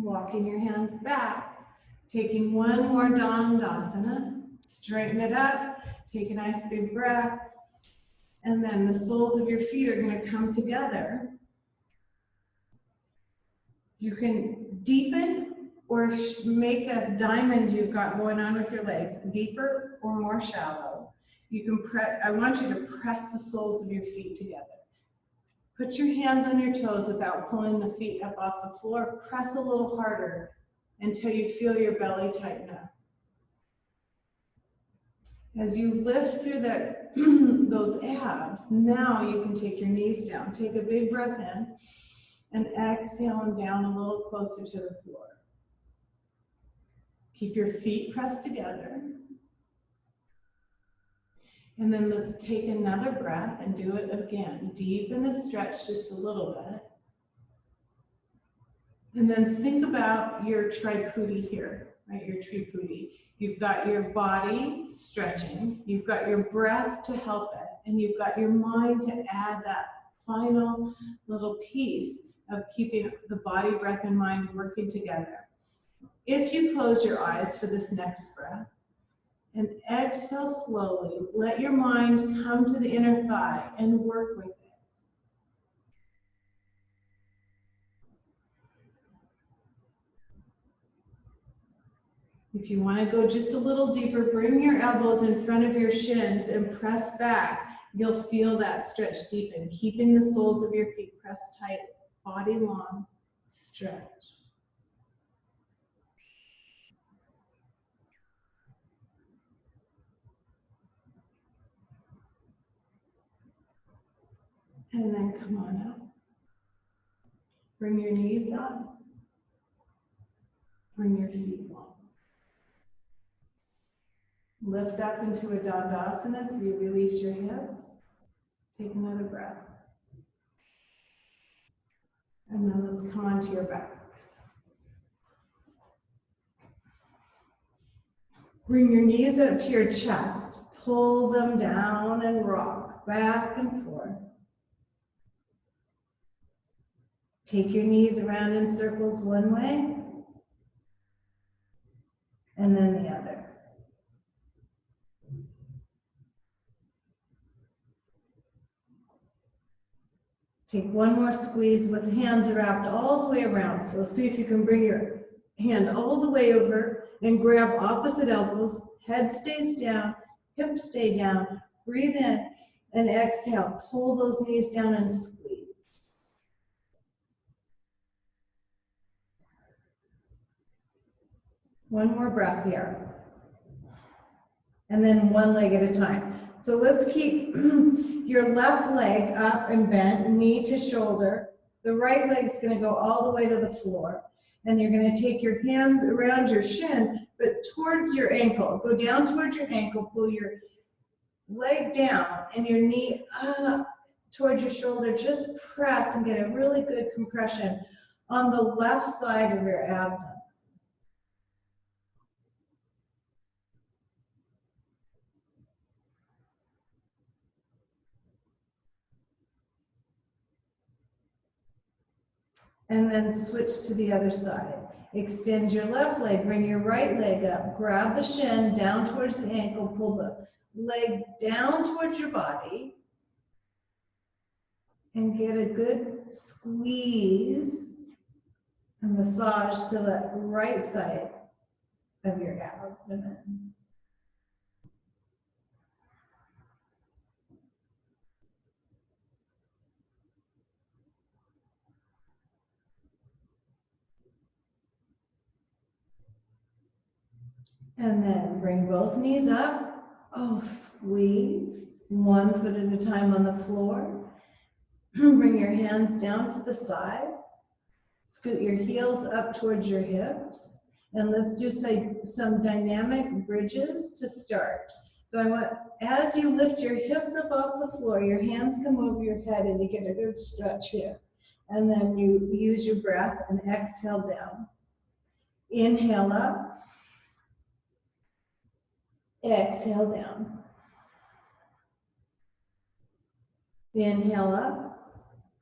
Walking your hands back, taking one more Dandasana, straighten it up, take a nice big breath, and then the soles of your feet are going to come together. You can deepen or make that diamond you've got going on with your legs deeper or more shallow. You can I want you to press the soles of your feet together. Put your hands on your toes without pulling the feet up off the floor. Press a little harder until you feel your belly tighten up. As you lift through those abs, now you can take your knees down. Take a big breath in and exhale them down a little closer to the floor. Keep your feet pressed together. And then let's take another breath and do it again. Deepen the stretch just a little bit. And then think about your triputi here, right? Your triputi. You've got your body stretching. You've got your breath to help it. And you've got your mind to add that final little piece of keeping the body, breath, and mind working together. If you close your eyes for this next breath, and exhale slowly. Let your mind come to the inner thigh and work with it. If you want to go just a little deeper, bring your elbows in front of your shins and press back. You'll feel that stretch deepen, keeping the soles of your feet pressed tight, body long, stretch. And then come on up. Bring your knees up. Bring your feet long. Lift up into a Dandasana so you release your hips. Take another breath. And then let's come onto your backs. Bring your knees up to your chest. Pull them down and rock back and forth. Take your knees around in circles one way and then the other. Take one more squeeze with hands wrapped all the way around. So see if you can bring your hand all the way over and grab opposite elbows. Head stays down, hips stay down. Breathe in and exhale. Pull those knees down and squeeze. One more breath here. And then one leg at a time. So let's keep your left leg up and bent, knee to shoulder. The right leg's going to go all the way to the floor. And you're going to take your hands around your shin, but towards your ankle. Go down towards your ankle, pull your leg down and your knee up towards your shoulder. Just press and get a really good compression on the left side of your abdomen. And then switch to the other side. Extend your left leg, bring your right leg up, grab the shin down towards the ankle, pull the leg down towards your body, and get a good squeeze and massage to the right side of your abdomen. And then bring both knees up. Oh, squeeze. 1 foot at a time on the floor. Bring your hands down to the sides. Scoot your heels up towards your hips. And let's do some dynamic bridges to start. So I want, as you lift your hips up off the floor, your hands come over your head and you get a good stretch here. And then you use your breath and exhale down. Inhale up. Exhale down. Inhale up.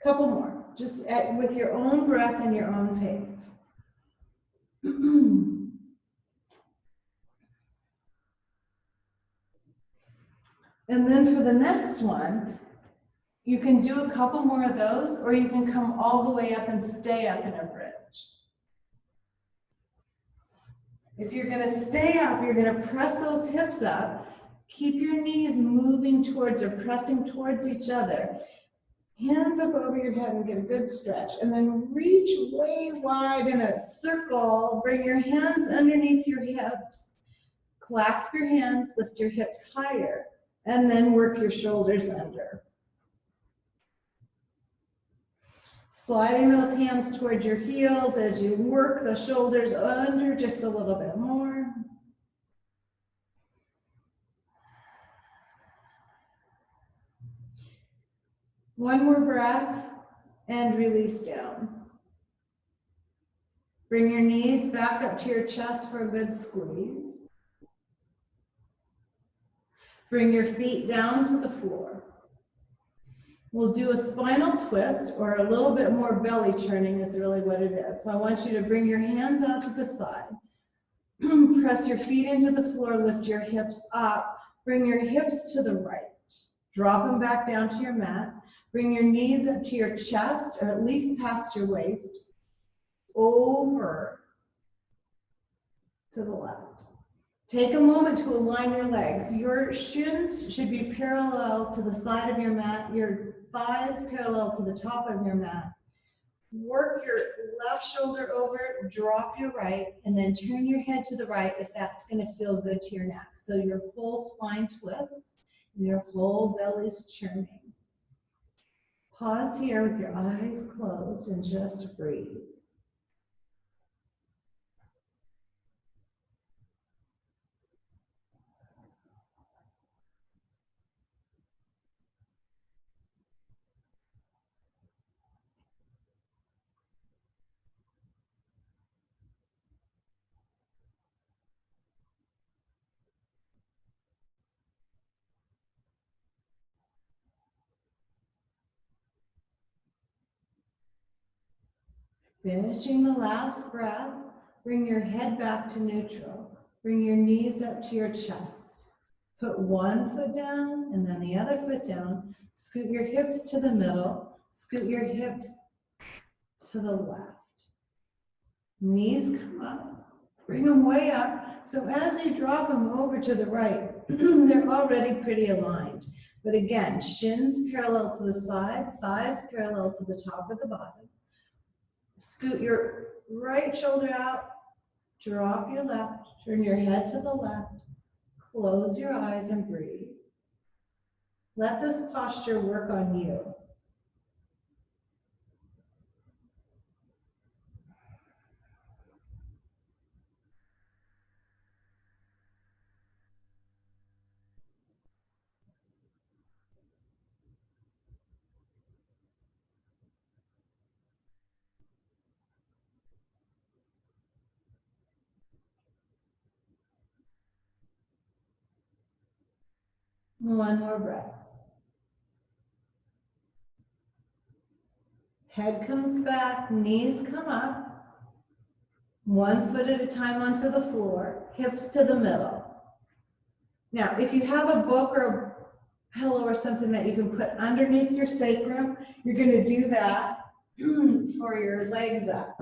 Couple more, just with your own breath and your own pace. And then for the next one, you can do a couple more of those, or you can come all the way up and stay up in a bridge. If you're going to stay up, you're going to press those hips up. Keep your knees moving towards or pressing towards each other. Hands up over your head and get a good stretch. And then reach way wide in a circle. Bring your hands underneath your hips. Clasp your hands, lift your hips higher, and then work your shoulders under. Sliding those hands towards your heels as you work the shoulders under just a little bit more. One more breath and release down. Bring your knees back up to your chest for a good squeeze. Bring your feet down to the floor. We'll do a spinal twist, or a little bit more belly churning is really what it is. So I want you to bring your hands out to the side. Press your feet into the floor, lift your hips up. Bring your hips to the right. Drop them back down to your mat. Bring your knees up to your chest, or at least past your waist. Over to the left. Take a moment to align your legs. Your shins should be parallel to the side of your mat, your thighs parallel to the top of your mat. Work your left shoulder over, drop your right, and then turn your head to the right if that's going to feel good to your neck. So your whole spine twists and your whole belly's churning. Pause here with your eyes closed and just breathe. Finishing the last breath, bring your head back to neutral. Bring your knees up to your chest. Put one foot down and then the other foot down. Scoot your hips to the middle. Scoot your hips to the left. Knees come up. Bring them way up. So as you drop them over to the right, they're already pretty aligned. But again, shins parallel to the side, thighs parallel to the top of the body. Scoot your right shoulder out, drop your left, turn your head to the left, close your eyes and breathe. Let this posture work on you. One more breath. Head comes back, knees come up. 1 foot at a time onto the floor, hips to the middle. Now, if you have a book or a pillow or something that you can put underneath your sacrum, you're going to do that for your legs up.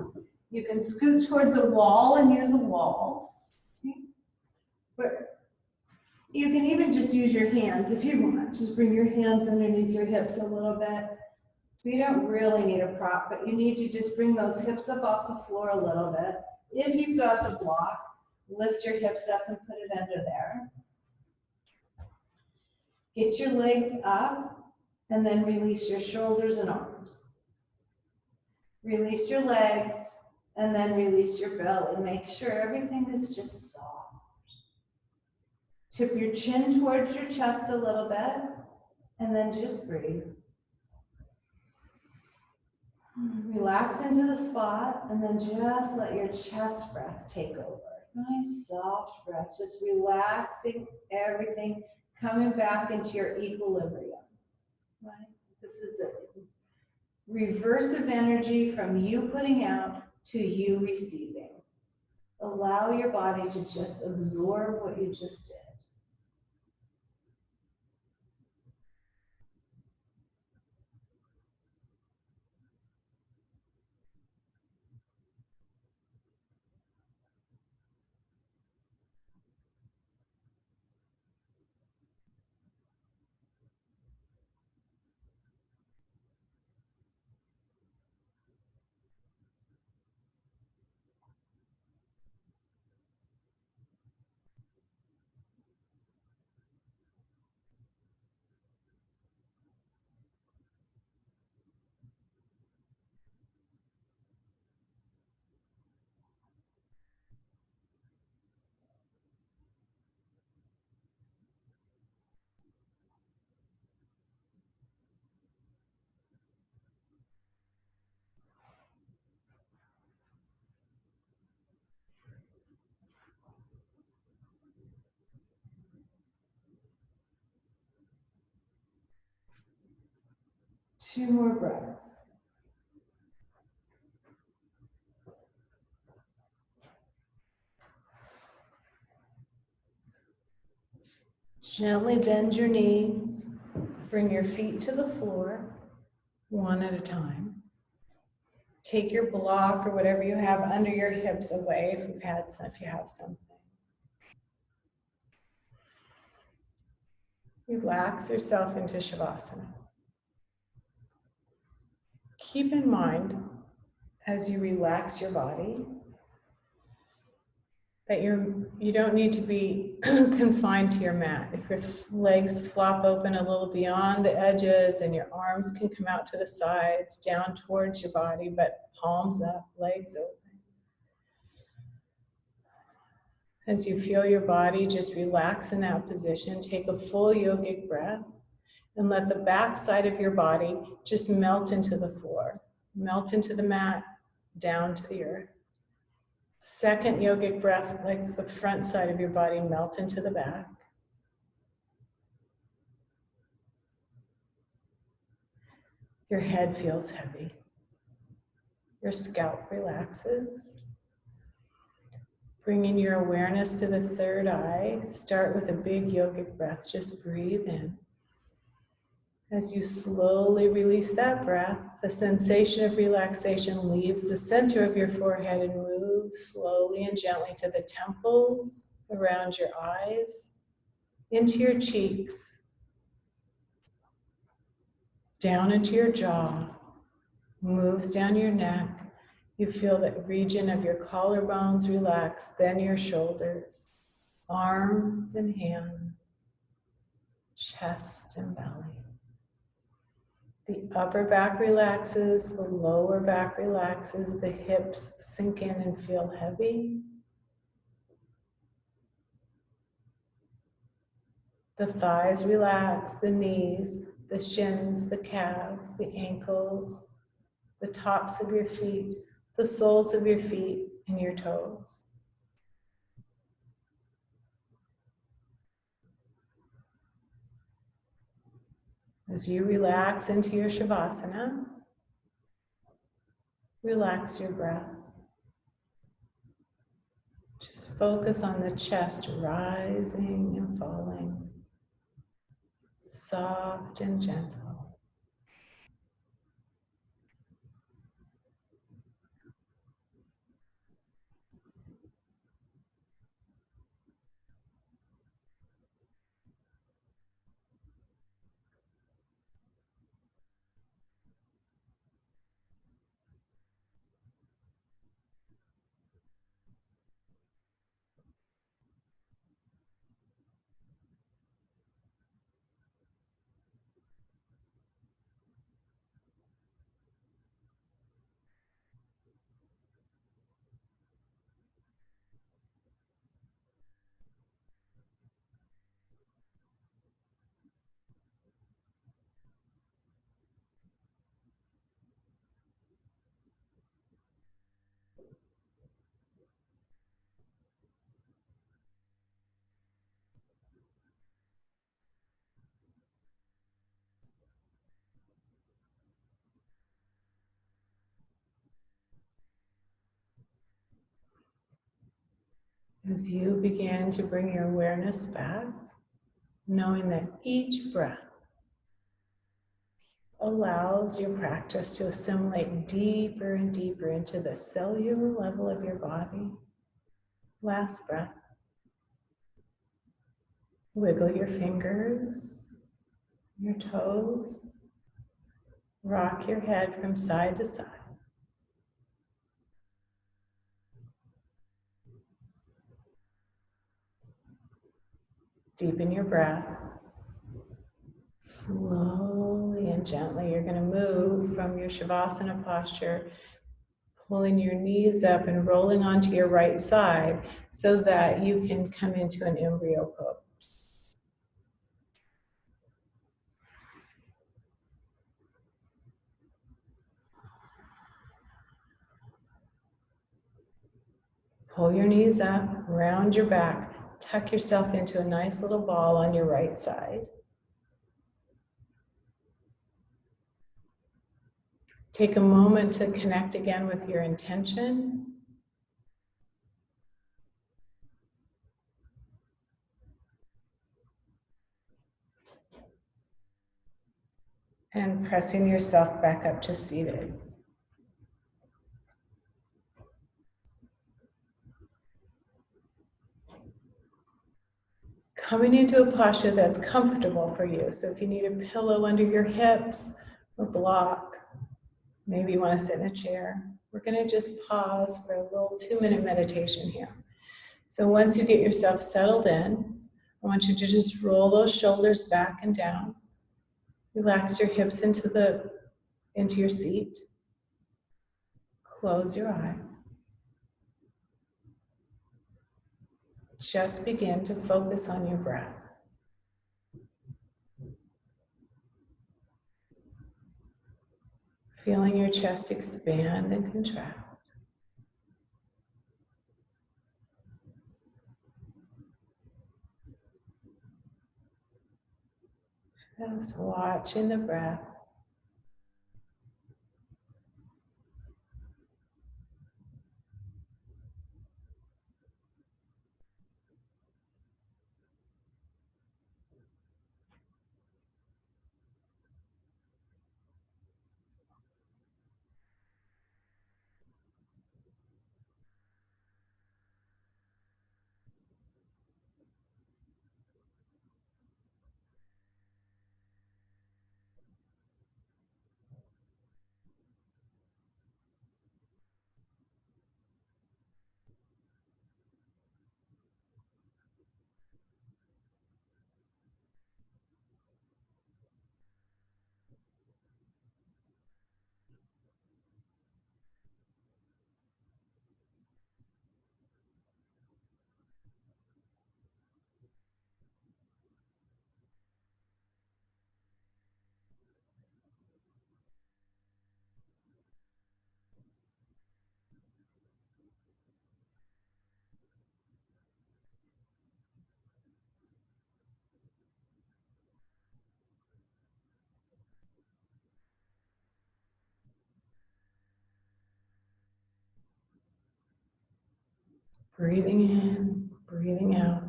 You can scoot towards a wall and use a wall. But you can even just use your hands if you want. Just bring your hands underneath your hips a little bit. So you don't really need a prop, but you need to just bring those hips up off the floor a little bit. If you've got the block, lift your hips up and put it under there. Get your legs up and then release your shoulders and arms. Release your legs and then release your belly. Make sure everything is just soft. Tip your chin towards your chest a little bit and then just breathe. Relax into the spot and then just let your chest breath take over. Nice soft breath, just relaxing everything, coming back into your equilibrium. Right? This is a reverse of energy from you putting out to you receiving. Allow your body to just absorb what you just did. Two more breaths. Gently bend your knees. Bring your feet to the floor, one at a time. Take your block or whatever you have under your hips away if you have something. Relax yourself into Shavasana. Keep in mind, as you relax your body, that you don't need to be confined to your mat. If your legs flop open a little beyond the edges and your arms can come out to the sides, down towards your body, but palms up, legs open. As you feel your body just relax in that position, take a full yogic breath and let the back side of your body just melt into the floor, melt into the mat, down to the earth. Second yogic breath lets the front side of your body melt into the back. Your head feels heavy. Your scalp relaxes. Bringing your awareness to the third eye, start with a big yogic breath. Just breathe in. As you slowly release that breath, the sensation of relaxation leaves the center of your forehead and moves slowly and gently to the temples, around your eyes, into your cheeks, down into your jaw, moves down your neck. You feel that region of your collarbones relax, then your shoulders, arms and hands, chest and belly. The upper back relaxes, the lower back relaxes, the hips sink in and feel heavy. The thighs relax, the knees, the shins, the calves, the ankles, the tops of your feet, the soles of your feet, and your toes. As you relax into your Shavasana, relax your breath. Just focus on the chest rising and falling, soft and gentle. As you begin to bring your awareness back, knowing that each breath allows your practice to assimilate deeper and deeper into the cellular level of your body. Last breath. Wiggle your fingers, your toes. Rock your head from side to side. Deepen your breath. Slowly and gently, you're going to move from your Shavasana posture, pulling your knees up and rolling onto your right side so that you can come into an embryo pose. Pull your knees up, round your back, tuck yourself into a nice little ball on your right side. Take a moment to connect again with your intention. And pressing yourself back up to seated. Coming into a posture that's comfortable for you. So if you need a pillow under your hips or block, maybe you want to sit in a chair. We're going to just pause for a little 2-minute meditation here. So once you get yourself settled in, I want you to just roll those shoulders back and down. Relax your hips into your seat. Close your eyes. Just begin to focus on your breath. Feeling your chest expand and contract. Just watching the breath. Breathing in, breathing out.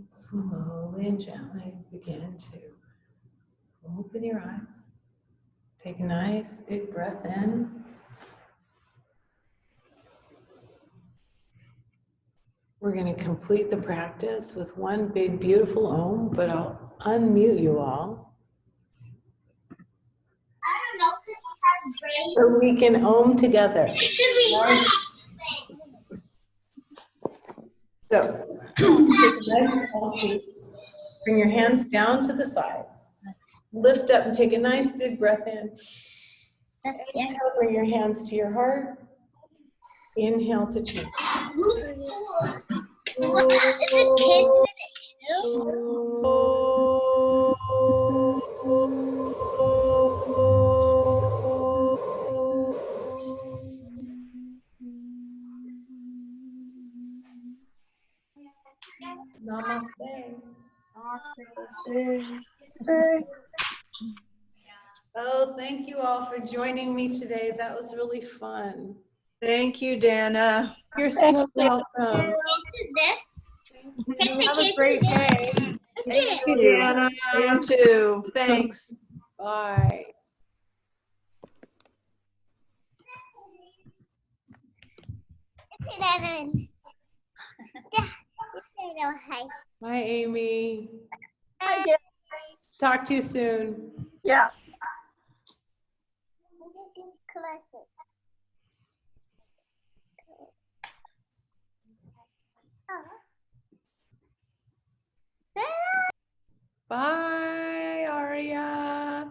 Slowly and gently begin to open your eyes. Take a nice big breath in. We're going to complete the practice with one big beautiful Om, but I'll unmute you all. So we can Om together. So take a nice tall seat. Bring your hands down to the sides. Lift up and take a nice big breath in. Exhale, bring your hands to your heart. Inhale to chant. Namaste. Oh, thank you all for joining me today. That was really fun. Thank you, Dana. You're so welcome. Have a great day. Thank you, Dana. You too. Thanks. Bye. Bye, Amy. Hi, Dana. Talk to you soon. Yeah. Bye, Aria.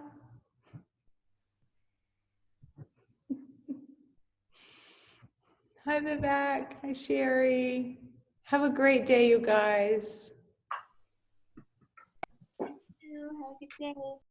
Hi, Vivek. Hi, Sherry. Have a great day, you guys. Have a good day.